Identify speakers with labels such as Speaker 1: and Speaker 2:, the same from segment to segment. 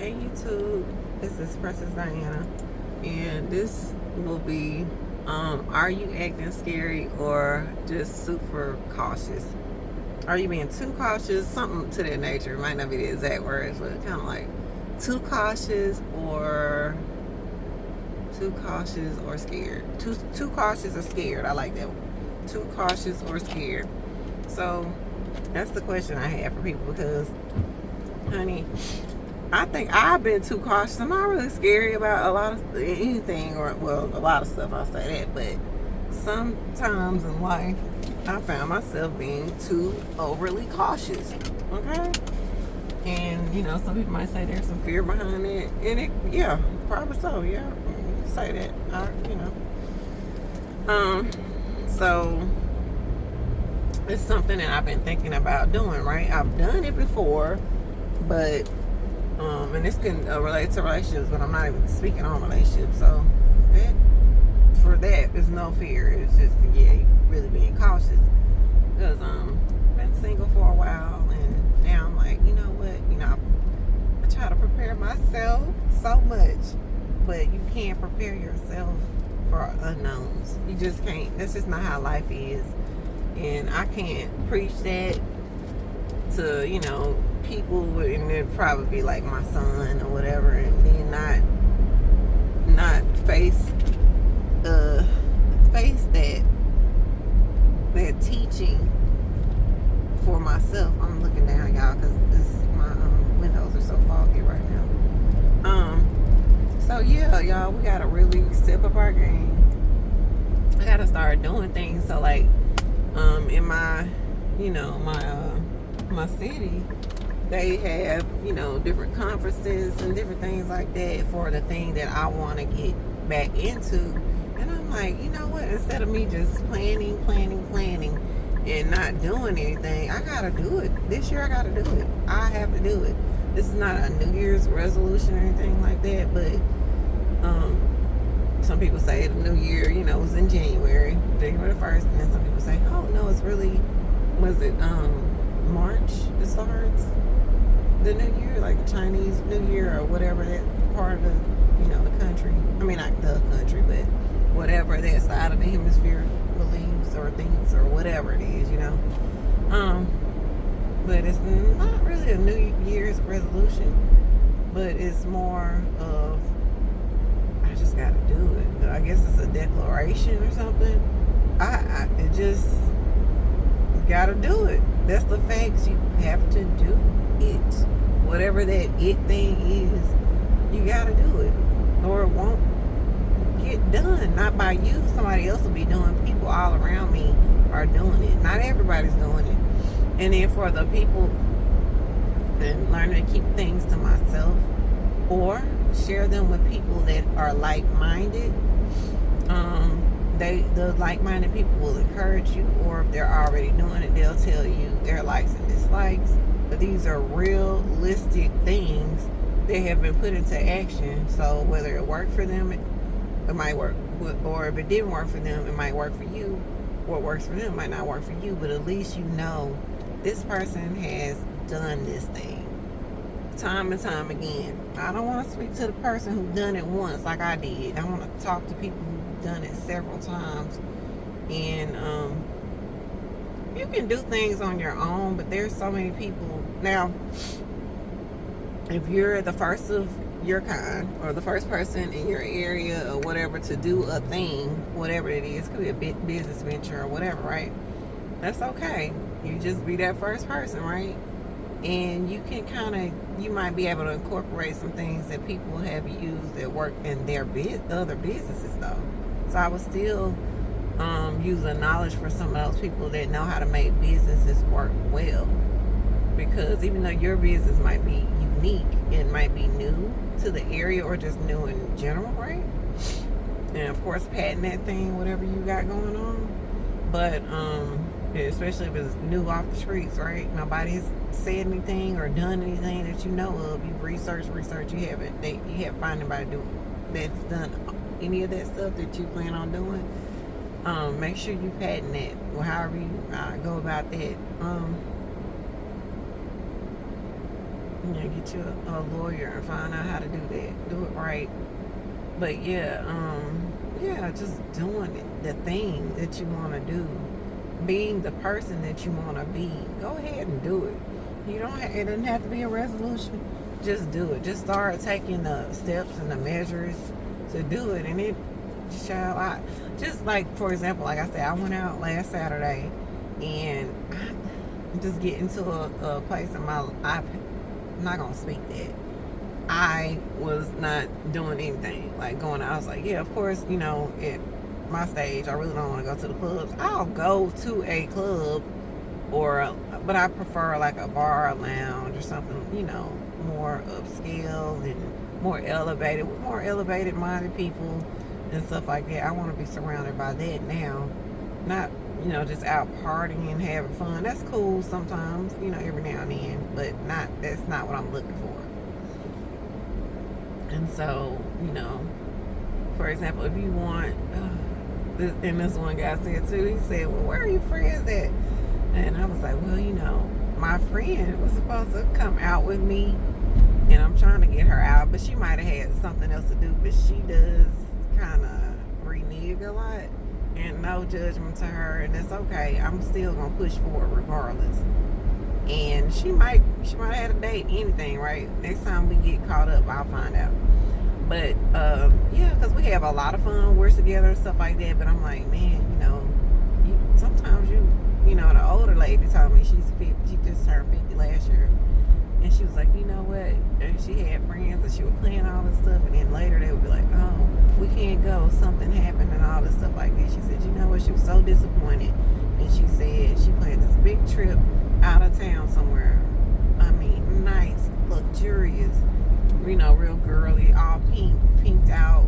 Speaker 1: Hey YouTube, this is Princess Diana, and this will be are you acting scary or just super cautious? Are you being too cautious? Something to that nature. It might not be the exact words, but kind of like too cautious or scared. Too cautious or scared. I like that one. Too cautious or scared. So that's the question I have for people because, honey, I think I've been too cautious. I'm not really scary about a lot of anything, or well, a lot of stuff. I'll say that, but sometimes in life, I found myself being too overly cautious. Okay, and some people might say there's some fear behind it, and yeah, probably so. Yeah, you can say that. So it's something that I've been thinking about doing. Right, I've done it before, but and this can relate to relationships, but I'm not even speaking on relationships. So that there's no fear. It's just really being cautious because been single for a while, and now I'm like, you know what? I try to prepare myself so much, but you can't prepare yourself for unknowns. You just can't. That's just not how life is, and I can't preach that to people, and it'd probably be like my son or whatever, and then not face that teaching for myself. I'm looking down, y'all, because my windows are so foggy right now. So yeah, y'all, we gotta really step up our game. I gotta start doing things. So like in my my city, they have different conferences and different things like that for the thing that I want to get back into. And I'm like, you know what, instead of me just planning and not doing anything, I gotta do it this year. I gotta do it. I have to do it. This is not a New Year's resolution or anything like that, but some people say the New Year was in January the 1st, and then some people say, oh no, it's really, was it March it starts the New Year, like the Chinese New Year or whatever that part of the the country. I mean, not the country, but whatever that side of the hemisphere believes or thinks or whatever it is, But it's not really a New Year's resolution, but it's more of I just got to do it. I guess it's a declaration or something. It just got to do it. That's the facts. You have to do it. Whatever that it thing is, you got to do it, or it won't get done. Not by you. Somebody else will be doing. People all around me are doing it. Not everybody's doing it. And then for the people, and learning to keep things to myself or share them with people that are like-minded. The like-minded people will encourage you, or if they're already doing it, they'll tell you their likes and dislikes. But these are realistic things that have been put into action. So whether it worked for them, it might work, or if it didn't work for them, it might work for you. What works for them might not work for you, but at least this person has done this thing time and time again. I don't want to speak to the person who done it once like I did. I want to talk to people who've done it several times. And you can do things on your own, but there's so many people. Now, if you're the first of your kind or the first person in your area or whatever to do a thing, whatever it is, could be a big business venture or whatever, right? That's okay. You just be that first person, right? And you can you might be able to incorporate some things that people have used that work in their other businesses, though. So I would still use the knowledge for some of those people that know how to make businesses work well. Because even though your business might be unique, it might be new to the area or just new in general, right? And of course, patent that thing, whatever you got going on. But especially if it's new off the streets, right? Nobody's said anything or done anything that you know of. You've researched. You haven't found anybody that's done any of that stuff that you plan on doing. Make sure you patent that, or however you go about that. get you a lawyer and find out how to do that. Do it right. But yeah, just doing the thing that you want to do, being the person that you want to be. Go ahead and do it. You don't. It doesn't have to be a resolution. Just do it. Just start taking the steps and the measures to do it, and it shall. I just like, for example, like I said, I went out last Saturday, and I just get into a place in my life. I'm not gonna speak that. I was not doing anything like going out. I was like, yeah, of course, at my stage, I really don't want to go to the clubs. I'll go to a club, but I prefer like a bar or lounge or something, more upscale and more elevated minded people and stuff like that. I want to be surrounded by that now, not just out partying and having fun. That's cool sometimes, every now and then, but that's not what I'm looking for. And so, for example, if you want, and this one guy said too, he said, well, where are your friends at? And I was like, well, my friend was supposed to come out with me, and I'm trying to get her out, but she might have had something else to do, but she does kind of renege a lot, and no judgment to her, and that's okay. I'm still going to push forward regardless. And she might have had a date, anything, right? Next time we get caught up, I'll find out. But yeah, because we have a lot of fun, we're together and stuff like that. But I'm like, man, sometimes the older lady told me she's 50. She just turned 50 last year, and she was like, you know what? And she had friends and she was playing all this stuff, and then later they would be like, oh, we can't go. Something happened and all this stuff like that. She said, you know what? She was so disappointed, and she said she planned this big trip out of town somewhere. I mean, nice, luxurious, real girly, all pinked out,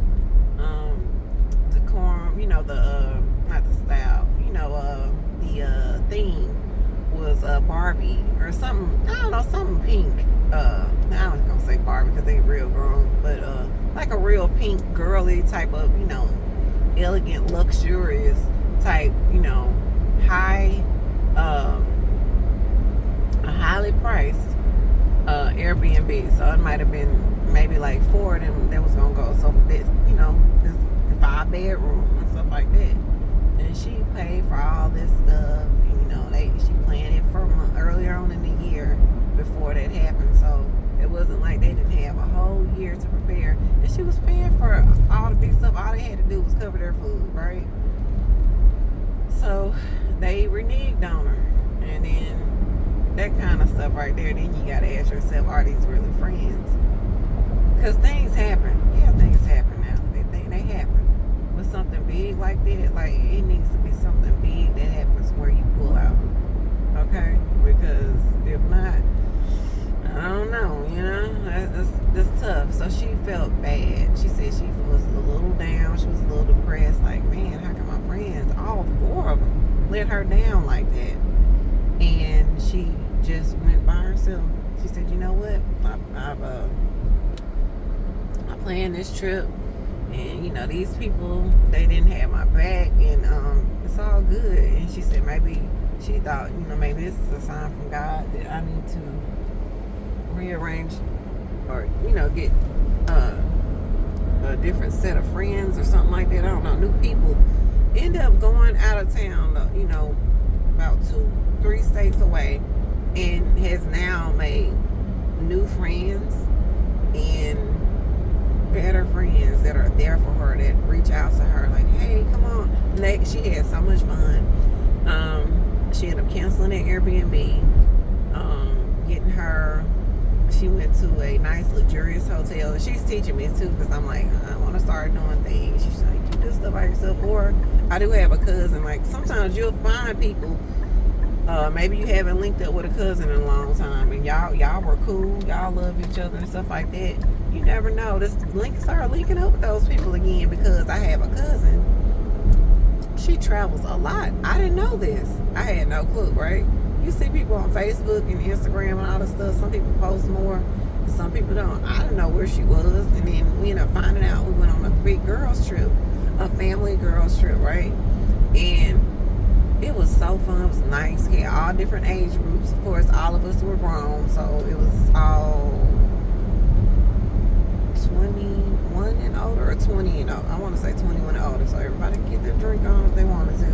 Speaker 1: decorum, not the style, the theme was Barbie or something, I don't know, something pink. I was gonna say Barbie because they real grown, but like a real pink girly type of, elegant, luxurious type, high, a highly priced Airbnb. So it might have been maybe like 4 of them that was gonna go. So this 5-bedroom and stuff like that. And she paid for all this stuff. And, she planned it for earlier on in the year before that happened. So it wasn't like they didn't have a whole year to prepare. And she was paying for all the big stuff. All they had to do was cover their food, right? So they reneged on her. And then that kind of stuff right there, then you gotta ask yourself, are these really friends? Because things happen. Yeah, things happen now. They happen. But something big like that, like it needs to be something big that happens where you pull out. Okay? Because if not, I don't know, that's tough. So she felt bad. She said she was a little down. She was a little depressed. Like, man, how can my friends, all 4 of them, let her down like that? And she just went by herself. She said, you know what? I planned this trip, and these people, they didn't have my back, and it's all good. And she said maybe she thought, maybe this is a sign from God that I need to rearrange or get a different set of friends or something like that. I don't know. New people end up going out of town, about 2-3 states away, and has now made new friends and better friends that are there for her, that reach out to her like, hey, come on. And she had so much fun. She ended up canceling that Airbnb, getting her, she went to a nice luxurious hotel, and she's teaching me too, because I'm like, I want to start doing things. She's like, you do stuff by yourself. Or I do have a cousin, like sometimes you'll find people, maybe you haven't linked up with a cousin in a long time, and y'all were cool, y'all love each other and stuff like that. You never know. Start linking up with those people again, because I have a cousin. She travels a lot. I didn't know this. I had no clue, right? You see people on Facebook and Instagram and all this stuff. Some people post more, and some people don't. I didn't know where she was, and then we ended up finding out. We went on a big girls trip, a family girls trip, right? And It was so fun. It was nice. We had all different age groups. Of course, all of us were grown, so it was all 21 and older, or 20 and older. I want to say 21 and older, so everybody could get their drink on if they wanted to.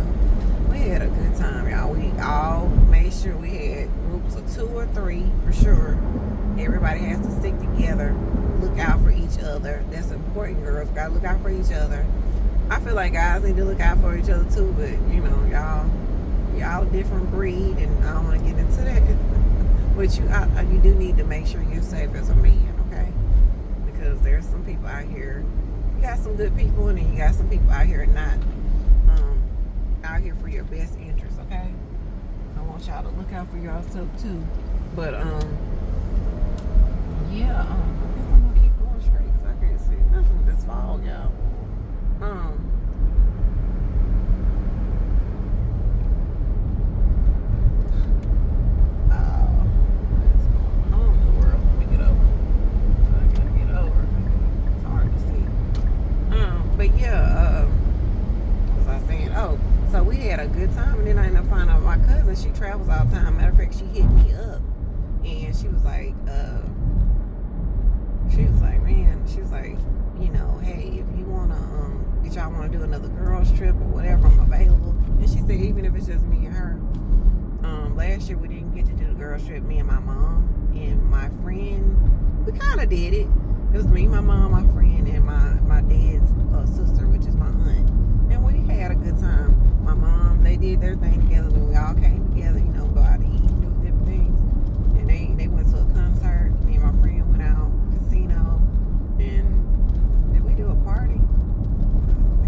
Speaker 1: We had a good time, y'all. We all made sure we had groups of 2 or 3 for sure. Everybody has to stick together, look out for each other. That's important, girls. Gotta look out for each other. I feel like guys need to look out for each other too, but you know, y'all a different breed, and I don't want to get into that. But you do need to make sure you're safe as a man, okay? Because there's some people out here. You got some good people, and then you got some people out here not out here for your best interest, okay? I want y'all to look out for yourself too. But yeah, I guess I'm gonna keep going straight because I can't see nothing with this fog, y'all. But yeah, what was I saying? Oh, so we had a good time, and then I ended up finding out my cousin. She travels all the time. Matter of fact, she hit me up, and she was like, man, you know, hey, if you wanna, if y'all wanna do another girls trip or whatever, I'm available. And she said, even if it's just me and her. Last year we didn't get to do the girls trip. Me and my mom and my friend, we kind of did it. It was me, my mom, my friend, and my dad's sister, which is my aunt. And we had a good time. My mom, they did their thing together, and we all came together, you know, go out to eat, do different things. And they went to a concert. Me and my friend went out, casino, and did we do a party? I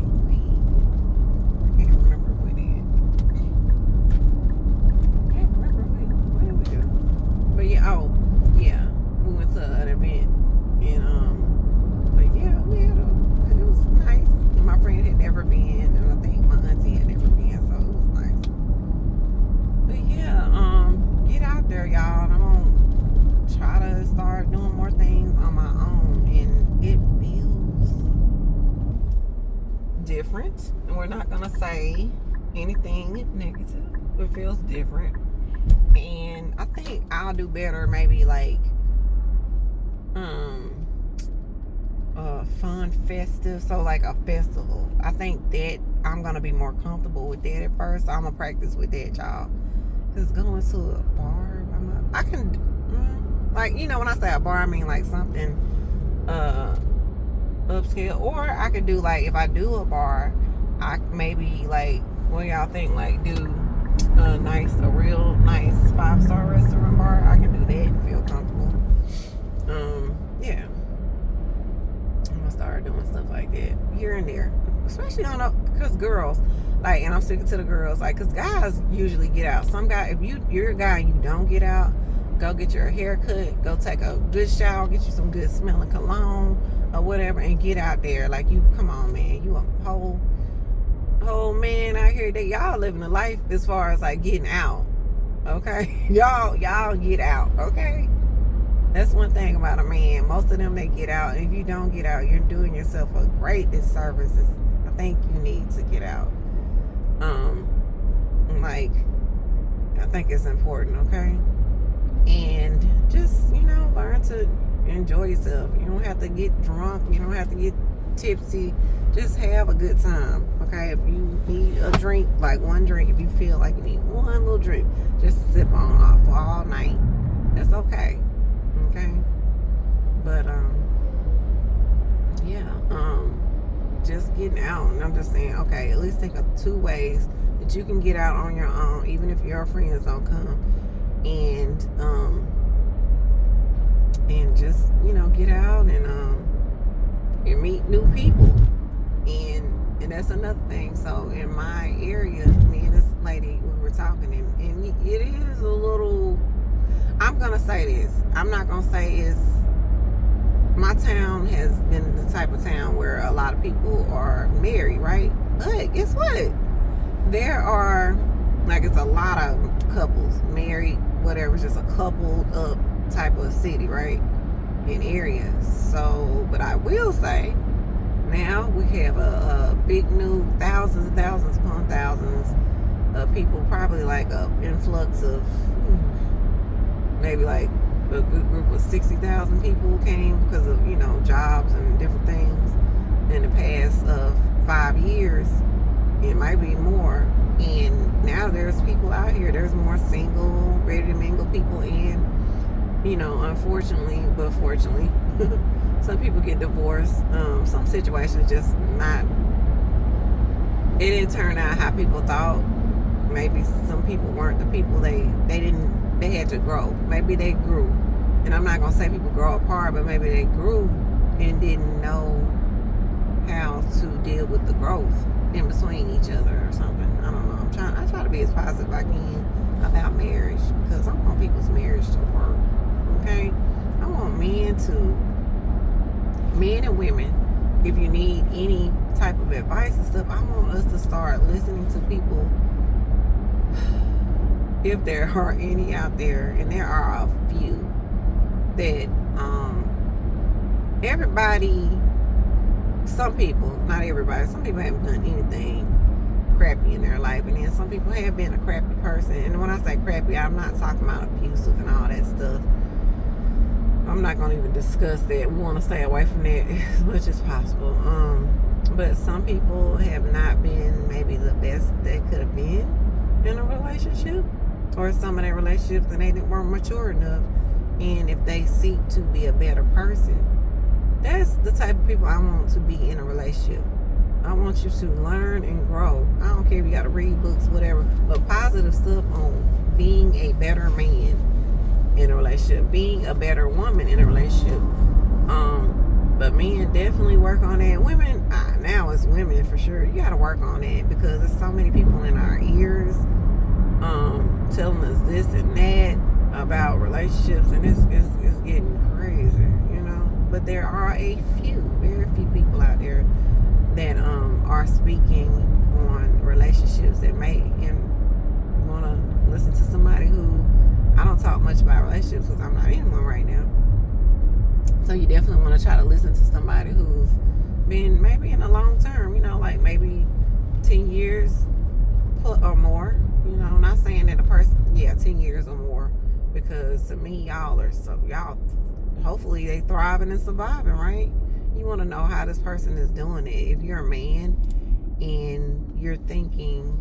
Speaker 1: can't remember if we did. Can't remember what did we do? But yeah, we went to an event. And but yeah, it was nice. And my friend had never been, and I think my auntie had never been, so it was nice. But yeah, get out there, y'all. And I'm gonna try to start doing more things on my own, and it feels different. And we're not gonna say anything negative. It feels different, and I think I'll do better. Maybe like fun festive, so like a festival. I think that I'm gonna be more comfortable with that at first, so I'm gonna practice with that, y'all. Because going to a bar, I can like, you know, when I say a bar, I mean like something upscale. Or I could do, like, if I do a bar, I maybe, like, what y'all think, like do a real nice 5-star restaurant bar. I can do that and feel comfortable. Yeah, I'm gonna start doing stuff like that here and there, especially because girls, like, and I'm sticking to the girls, like, because guys usually get out. Some guy, if you're a guy and you don't get out, go get your hair cut, go take a good shower, get you some good smelling cologne or whatever, and get out there. Like, you, come on, man, you a whole man out here that y'all living a life as far as like getting out, okay? y'all get out, okay? That's one thing about a man. Most of them, they get out. And if you don't get out, you're doing yourself a great disservice. I think you need to get out. Like, I think it's important, okay? And just, you know, learn to enjoy yourself. You don't have to get drunk. You don't have to get tipsy. Just have a good time, okay? If you need a drink, like one drink, if you feel like you need one little drink, just sip on off all night. That's okay. Okay, but just getting out, and I'm just saying, okay, at least think of 2 ways that you can get out on your own, even if your friends don't come, and just, you know, get out and meet new people, and that's another thing. So in my area, me and this lady, we were talking, and it is a little. I'm gonna say this. I'm not gonna say it's. My town has been the type of town where a lot of people are married, right? But guess what? There are, like, it's a lot of couples married, whatever. It's just a coupled up type of city, right? In areas. So, but I will say, now we have a big new thousands upon thousands of people, probably like a influx of maybe like a good group of 60,000 people came because of, you know, jobs and different things in the past of 5 years. It might be more. And now there's people out here, there's more single, ready to mingle people. And, you know, unfortunately, but fortunately, some people get divorced. Some situations just not, it didn't turn out how people thought. Maybe some people weren't the people they had to grow. Maybe they grew. And I'm not going to say people grow apart, but maybe they grew and didn't know how to deal with the growth in between each other or something. I don't know. I try to be as positive as I can about marriage, because I want people's marriage to work. Okay? I want men and women, if you need any type of advice and stuff, I want us to start listening to people, if there are any out there, and there are a few, that everybody, some people, not everybody, some people haven't done anything crappy in their life, and then some people have been a crappy person. And when I say crappy, I'm not talking about abusive and all that stuff. I'm not going to even discuss that. We want to stay away from that as much as possible. But some people have not been maybe the best they could have been in a relationship, or some of their relationships, and they weren't mature enough. And if they seek to be a better person, that's the type of people I want to be in a relationship. I want you to learn and grow. I don't care if you got to read books, whatever, but positive stuff on being a better man in a relationship, being a better woman in a relationship. But men definitely work on that. Women, now it's women for sure. You got to work on that, because there's so many people in our ears telling us this and that about relationships, and it's getting crazy, you know. But there are a few, very few people out there that are speaking on relationships that may, and want to listen to somebody who, I don't talk much about relationships because I'm not in one right now. So you definitely want to try to listen to somebody who's been maybe in a long term, you know, like maybe 10 years or more. You know, I'm not saying that a person, 10 years or more, because to me, y'all, hopefully they thriving and surviving, right? You want to know how this person is doing it. If you're a man and you're thinking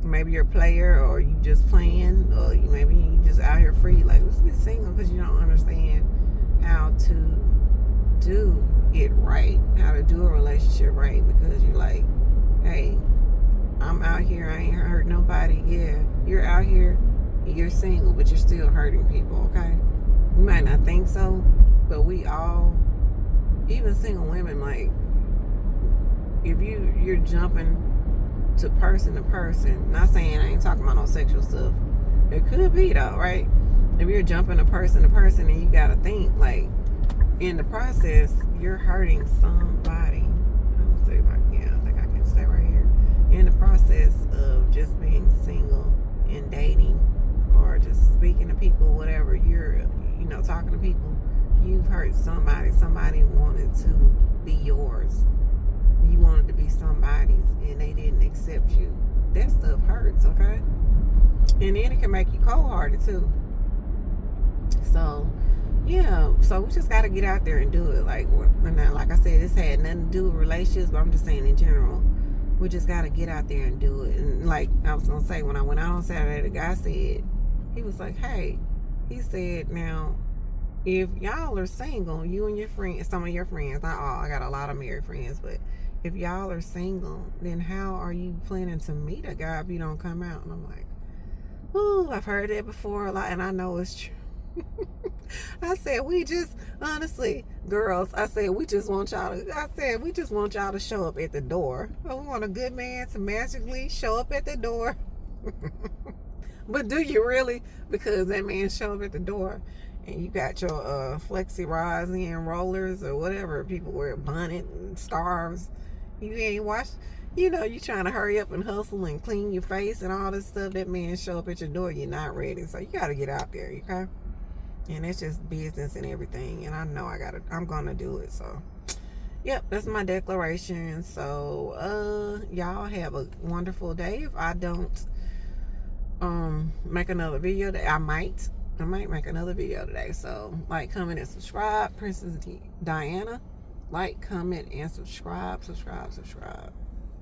Speaker 1: maybe you're a player, or you just playing, or maybe you just out here free, like, let's get single, because you don't understand how to do it right, how to do a relationship right, because you're like, hey, I'm out here, I ain't hurt nobody. Yeah, you're out here, you're single, but you're still hurting people, okay? You might not think so, but we all, even single women, like, if you're jumping to person, not saying I ain't talking about no sexual stuff. It could be though, right? If you're jumping to person, and you gotta think, like, in the process, you're hurting somebody. Let's see if I think I can stay right here. In the process of just being single and dating, or just speaking to people, whatever, you're, you know, talking to people, you've hurt somebody. Somebody wanted to be yours. You wanted to be somebody's, and they didn't accept you. That stuff hurts, okay? And then it can make you cold-hearted too. So, yeah, so we just got to get out there and do it. Like I said, this had nothing to do with relationships, but I'm just saying in general, we just got to get out there and do it. And like I was going to say, when I went out on Saturday, the guy said, he was like, hey, he said, now, if y'all are single, you and your friends, some of your friends, not all, I got a lot of married friends, but if y'all are single, then how are you planning to meet a guy if you don't come out? And I'm like, ooh, I've heard that before a lot, and I know it's true. I said, honestly, girls, I said, we just want y'all to show up at the door. We want a good man to magically show up at the door. But do you really? Because that man show up at the door, and you got your flexi rods and rollers or whatever people wear, bonnet and scarves. You ain't washed, you trying to hurry up and hustle and clean your face and all this stuff. That man show up at your door, you're not ready. So you got to get out there, okay? And it's just business and everything. And I know I'm going to do it. So, yep, that's my declaration. So, y'all have a wonderful day. If I don't make another video that I might make another video today. So like, comment, and subscribe. Princess Diana. Like, comment, and subscribe.